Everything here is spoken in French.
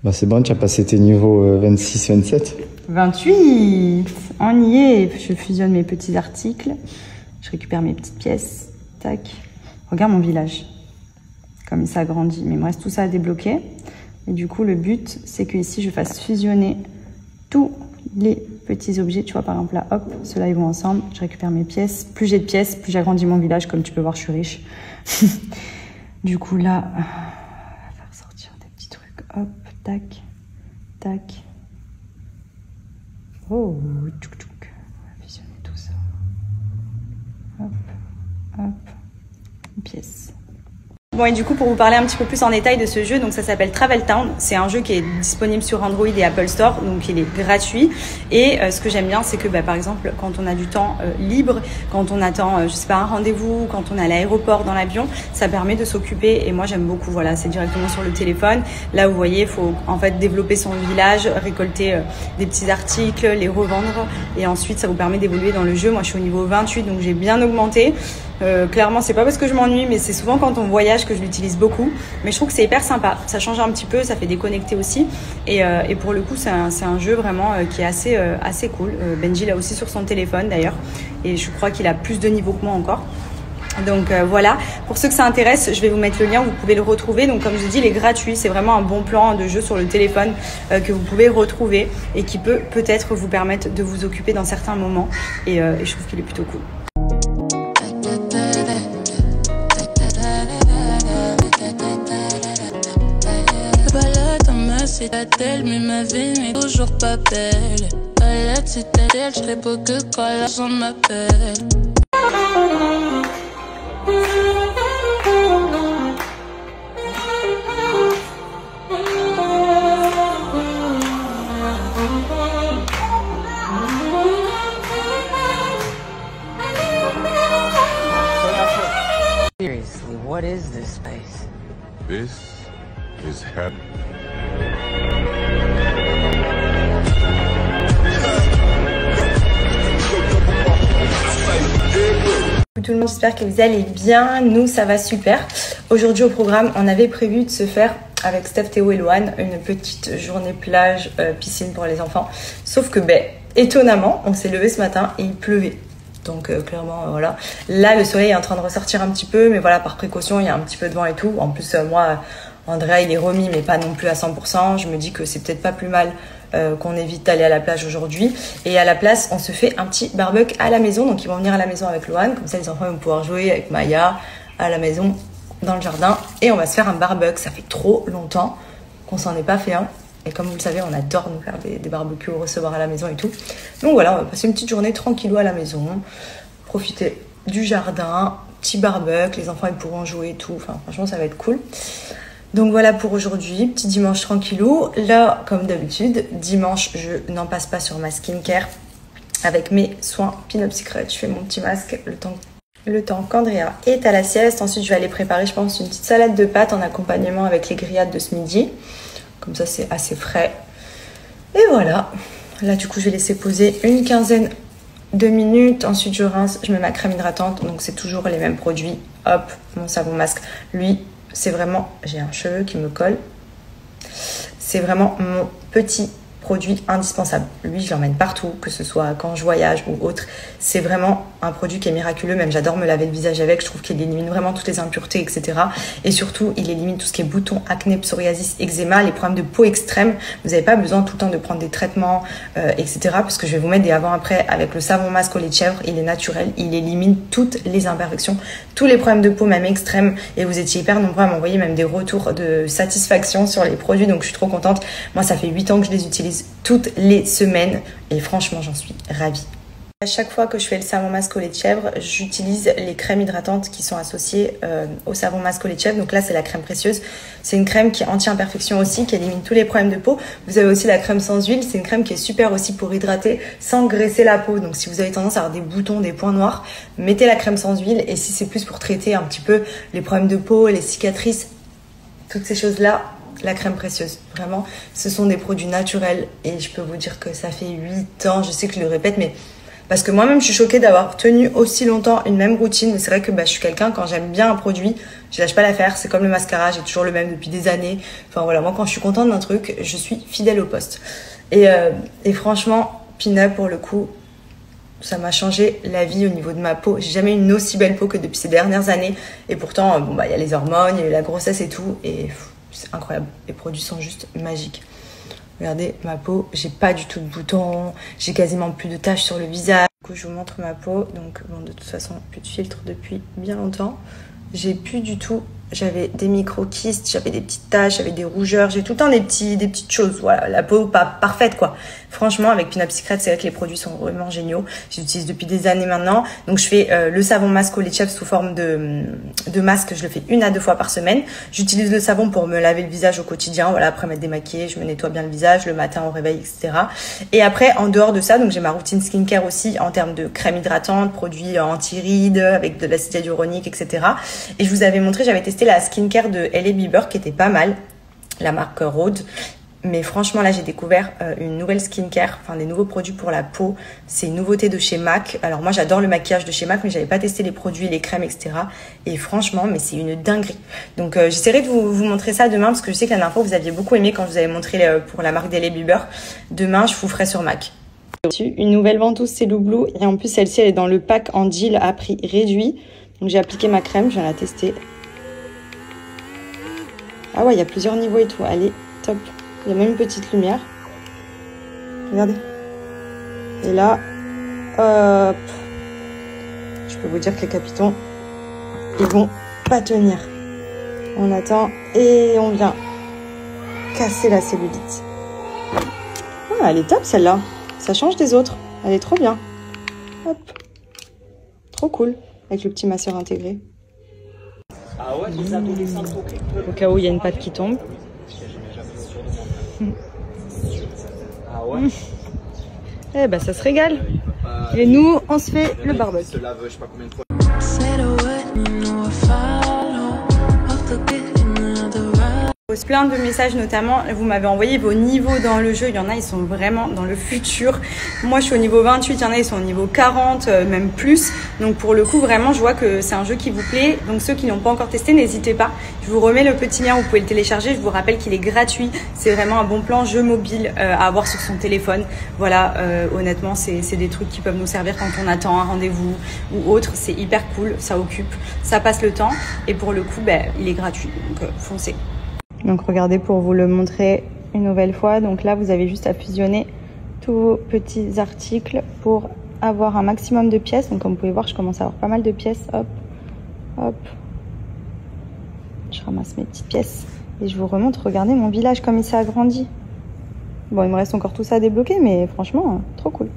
Bah c'est bon, tu as passé tes niveaux 26, 27. 28. On y est. Je fusionne mes petits articles. Je récupère mes petites pièces. Tac. Regarde mon village. Comme il s'agrandit. Mais il me reste tout ça à débloquer. Et du coup, le but, c'est que ici, je fasse fusionner tous les petits objets. Tu vois, par exemple, là, hop, ceux-là, ils vont ensemble. Je récupère mes pièces. Plus j'ai de pièces, plus j'agrandis mon village. Comme tu peux voir, je suis riche. Du coup, là, on va faire sortir des petits trucs. Hop, tac, tac. Oh, tchouk tchouk. On va fusionner tout ça. Hop, hop. Une pièce. Bon, et du coup, pour vous parler un petit peu plus en détail de ce jeu, donc ça s'appelle Travel Town. C'est un jeu qui est disponible sur Android et Apple Store, donc il est gratuit. Et ce que j'aime bien, c'est que par exemple, quand on a du temps libre, quand on attend, je sais pas, un rendez-vous, quand on est à l'aéroport, dans l'avion, ça permet de s'occuper. Et moi, j'aime beaucoup. Voilà, c'est directement sur le téléphone. Là, vous voyez, il faut en fait développer son village, récolter des petits articles, les revendre, et ensuite, ça vous permet d'évoluer dans le jeu. Moi, je suis au niveau 28, donc j'ai bien augmenté. Clairement, c'est pas parce que je m'ennuie, mais c'est souvent quand on voyage que je l'utilise beaucoup. Mais je trouve que c'est hyper sympa. Ça change un petit peu, ça fait déconnecter aussi. Et pour le coup, c'est un jeu vraiment qui est assez cool. Benji l'a aussi sur son téléphone d'ailleurs. Et je crois qu'il a plus de niveaux que moi encore. Donc voilà, pour ceux que ça intéresse, je vais vous mettre le lien, vous pouvez le retrouver. Donc comme je dis, il est gratuit, c'est vraiment un bon plan de jeu sur le téléphone que vous pouvez retrouver et qui peut peut-être vous permettre de vous occuper dans certains moments. Et je trouve qu'il est plutôt cool. Citadelle, mais ma vie n'est toujours pas belle. À la citadelle, je réponds que quand l'argent m'appelle. Seriously, what is this place? This is heaven. Tout le monde, j'espère que vous allez bien. Nous, ça va super. Aujourd'hui au programme, on avait prévu de se faire avec Steph, Théo et Loane une petite journée plage, piscine pour les enfants. Sauf que, étonnamment, on s'est levé ce matin et il pleuvait. Donc clairement, voilà. Là, le soleil est en train de ressortir un petit peu, mais voilà, par précaution, il y a un petit peu de vent et tout. En plus, moi, Andrea, il est remis, mais pas non plus à 100%. Je me dis que c'est peut-être pas plus mal qu'on évite d'aller à la plage aujourd'hui. Et à la place, on se fait un petit barbecue à la maison. Donc ils vont venir à la maison avec Loane. Comme ça, les enfants vont pouvoir jouer avec Maya à la maison, dans le jardin. Et on va se faire un barbecue. Ça fait trop longtemps qu'on s'en est pas fait un. Et comme vous le savez, on adore nous faire des barbecues, recevoir à la maison et tout. Donc voilà, on va passer une petite journée tranquillou à la maison. Profiter du jardin, petit barbecue. Les enfants, ils pourront jouer et tout. Enfin, franchement, ça va être cool. Donc voilà pour aujourd'hui, petit dimanche tranquillou. Là, comme d'habitude, dimanche, je n'en passe pas sur ma skincare avec mes soins Pin-Up Secret. Je fais mon petit masque le temps qu'Andrea est à la sieste. Ensuite, je vais aller préparer, je pense, une petite salade de pâtes en accompagnement avec les grillades de ce midi. Comme ça, c'est assez frais. Et voilà. Là, du coup, je vais laisser poser une quinzaine de minutes. Ensuite, je rince, je mets ma crème hydratante. Donc, c'est toujours les mêmes produits. Hop, mon savon masque. Lui, c'est vraiment, j'ai un cheveu qui me colle. C'est vraiment mon petit produit indispensable. Lui, je l'emmène partout, que ce soit quand je voyage ou autre. C'est vraiment un produit qui est miraculeux. Même j'adore me laver le visage avec. Je trouve qu'il élimine vraiment toutes les impuretés, etc. Et surtout, il élimine tout ce qui est boutons, acné, psoriasis, eczéma, les problèmes de peau extrêmes. Vous n'avez pas besoin tout le temps de prendre des traitements, etc. Parce que je vais vous mettre des avant-après avec le savon masque au lait de chèvre. Il est naturel. Il élimine toutes les imperfections, tous les problèmes de peau, même extrêmes. Et vous étiez hyper nombreux à m'envoyer même des retours de satisfaction sur les produits. Donc, je suis trop contente. Moi, ça fait 8 ans que je les utilise toutes les semaines et franchement j'en suis ravie. À chaque fois que je fais le savon masque au lait de chèvre, j'utilise les crèmes hydratantes qui sont associées au savon masque au lait de chèvre. Donc là c'est la crème précieuse, c'est une crème qui est anti-imperfection aussi, qui élimine tous les problèmes de peau. Vous avez aussi la crème sans huile, c'est une crème qui est super aussi pour hydrater sans graisser la peau. Donc si vous avez tendance à avoir des boutons, des points noirs, mettez la crème sans huile. Et si c'est plus pour traiter un petit peu les problèmes de peau, les cicatrices, toutes ces choses là, la crème précieuse, vraiment, ce sont des produits naturels et je peux vous dire que ça fait 8 ans, je sais que je le répète, mais Parce que moi-même, je suis choquée d'avoir tenu aussi longtemps une même routine. Mais c'est vrai que je suis quelqu'un, quand j'aime bien un produit, je lâche pas l'affaire. C'est comme le mascara, j'ai toujours le même depuis des années. Enfin voilà, moi quand je suis contente d'un truc, je suis fidèle au poste. Et franchement, Pin-Up pour le coup, ça m'a changé la vie au niveau de ma peau. J'ai jamais eu une aussi belle peau que depuis ces dernières années. Et pourtant, y a les hormones, il y a eu la grossesse et tout. Et c'est incroyable. Les produits sont juste magiques. Regardez ma peau, j'ai pas du tout de boutons. J'ai quasiment plus de taches sur le visage. Du coup, je vous montre ma peau. Donc, bon, de toute façon, plus de filtre depuis bien longtemps. J'ai plus du tout... J'avais des micro-kystes, j'avais des petites taches, j'avais des rougeurs, j'ai tout le temps des petites choses. Voilà, la peau pas parfaite quoi. Franchement, avec Pin-Up Secret, c'est vrai que les produits sont vraiment géniaux. J'utilise depuis des années maintenant. Donc je fais le savon masque au lait de chèvre sous forme de masque. Je le fais 1 à 2 fois par semaine. J'utilise le savon pour me laver le visage au quotidien. Voilà, après m'être démaquillée, je me nettoie bien le visage le matin au réveil, etc. Et après, en dehors de ça, donc j'ai ma routine skincare aussi en termes de crème hydratante, produits anti-rides, avec de l'acide hyaluronique, etc. Et je vous avais montré, j'avais testé la skincare de Hailey Bieber qui était pas mal, la marque Rhode. Mais franchement, là, j'ai découvert une nouvelle skincare, enfin des nouveaux produits pour la peau. C'est une nouveauté de chez MAC. Alors moi, j'adore le maquillage de chez MAC, mais j'avais pas testé les produits, les crèmes, etc. Et franchement, mais c'est une dinguerie. Donc j'essaierai de vous montrer ça demain, parce que je sais que la dernière fois, vous aviez beaucoup aimé quand je vous avais montré pour la marque d'Hailey Bieber. Demain, je vous ferai sur MAC. Une nouvelle ventouse, c'est Loublou. Et en plus, celle-ci, elle est dans le pack en deal à prix réduit. Donc j'ai appliqué ma crème, je viens la tester. Ah ouais, il y a plusieurs niveaux et tout. Allez, top. Il y a même une petite lumière. Regardez. Et là, hop. Je peux vous dire que les capitons, ils vont pas tenir. On attend et on vient casser la cellulite. Ah, elle est top celle-là. Ça change des autres. Elle est trop bien. Hop. Trop cool. Avec le petit masseur intégré. Ah ouais, les adolescents Au cas où il y a une patte qui tombe. Ah ouais. Eh ben ça se régale. Et nous, on se fait le barbecue. Se lave, je sais pas combien de fois. Plein de messages, notamment vous m'avez envoyé vos niveaux dans le jeu. Il y en a, ils sont vraiment dans le futur. Moi je suis au niveau 28, il y en a, ils sont au niveau 40, même plus. Donc pour le coup, vraiment, je vois que c'est un jeu qui vous plaît. Donc ceux qui n'ont pas encore testé, n'hésitez pas. Je vous remets le petit lien, vous pouvez le télécharger. Je vous rappelle qu'il est gratuit. C'est vraiment un bon plan jeu mobile à avoir sur son téléphone. Voilà, honnêtement, c'est des trucs qui peuvent nous servir quand on attend un rendez-vous ou autre. C'est hyper cool, ça occupe, ça passe le temps. Et pour le coup, il est gratuit, donc foncez. Donc regardez pour vous le montrer une nouvelle fois. Donc là, vous avez juste à fusionner tous vos petits articles pour avoir un maximum de pièces. Donc comme vous pouvez voir, je commence à avoir pas mal de pièces. Hop, hop. Je ramasse mes petites pièces et je vous remontre. Regardez mon village comme il s'est agrandi. Bon, il me reste encore tout ça à débloquer, mais franchement, trop cool.